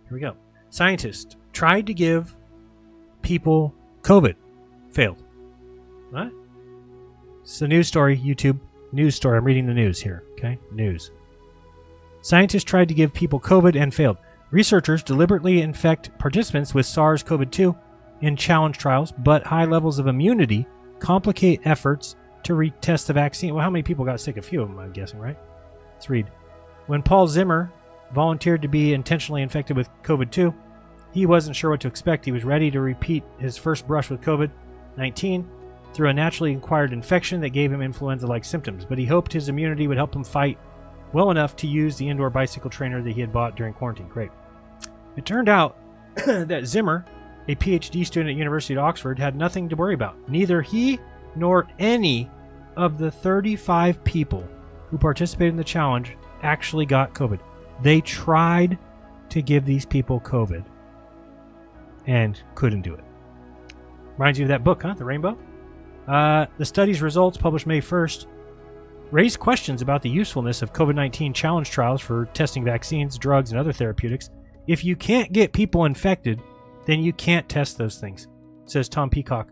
Here we go. Scientists tried to give people COVID. Failed. What? It's a news story, YouTube. News story. I'm reading the news here. Okay? News. Scientists tried to give people COVID and failed. Researchers deliberately infect participants with SARS-CoV-2 in challenge trials, but high levels of immunity complicate efforts to retest the vaccine. Well, how many people got sick? A few of them, I'm guessing, right? Let's read. When Paul Zimmer volunteered to be intentionally infected with COVID-2, he wasn't sure what to expect. He was ready to repeat his first brush with COVID-19 through a naturally acquired infection that gave him influenza-like symptoms, but he hoped his immunity would help him fight well enough to use the indoor bicycle trainer that he had bought during quarantine. Great. It turned out that Zimmer, a PhD student at University of Oxford, had nothing to worry about. Neither he nor any of the 35 people who participated in the challenge actually got COVID. They tried to give these people COVID and couldn't do it. Reminds you of that book, huh? The Rainbow? The study's results, published May 1st, raised questions about the usefulness of COVID-19 challenge trials for testing vaccines, drugs, and other therapeutics. If you can't get people infected, then you can't test those things, says Tom Peacock.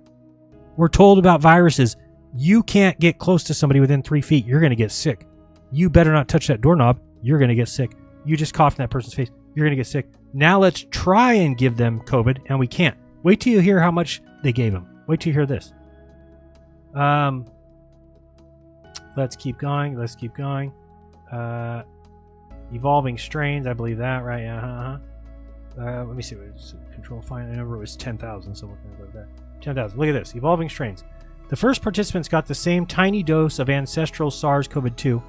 We're told about viruses. You can't get close to somebody within 3 feet. You're going to get sick. You better not touch that doorknob. You're going to get sick. You just coughed in that person's face. You're going to get sick. Now let's try and give them COVID, and we can't. Wait till you hear how much they gave them. Wait till you hear this. Let's keep going. Let's keep going. Evolving strains. I believe that, right? Let me see. Control find. I remember it was 10,000, so we're going to go with that. 10,000. Look at this. Evolving strains. The first participants got the same tiny dose of ancestral SARS-CoV-2,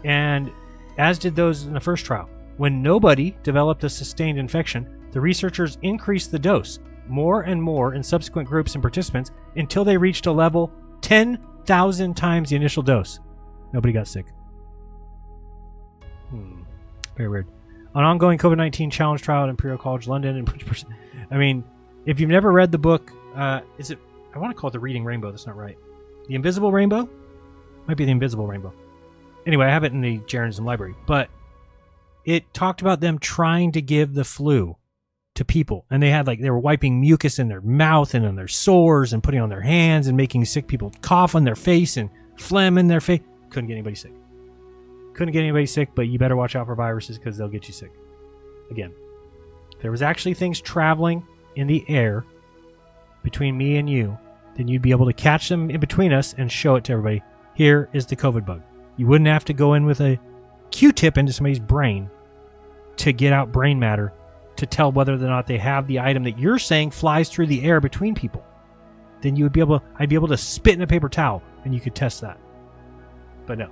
and as did those in the first trial. When nobody developed a sustained infection, the researchers increased the dose more and more in subsequent groups and participants until they reached a level 10,000 times the initial dose. Nobody got sick. Very weird. An ongoing COVID-19 challenge trial at Imperial College London. And I mean, if you've never read the book, is it? I want to call it The Reading Rainbow. That's not right. The Invisible Rainbow? Might be The Invisible Rainbow. Anyway, I have it in the Jeranism library. But it talked about them trying to give the flu to people. And they were wiping mucus in their mouth and on their sores and putting it on their hands and making sick people cough on their face and phlegm in their face. Couldn't get anybody sick. Couldn't get anybody sick, but you better watch out for viruses because they'll get you sick. Again, if there was actually things traveling in the air between me and you, then you'd be able to catch them in between us and show it to everybody. Here is the COVID bug. You wouldn't have to go in with a Q-tip into somebody's brain to get out brain matter to tell whether or not they have the item that you're saying flies through the air between people. Then I'd be able to spit in a paper towel and you could test that.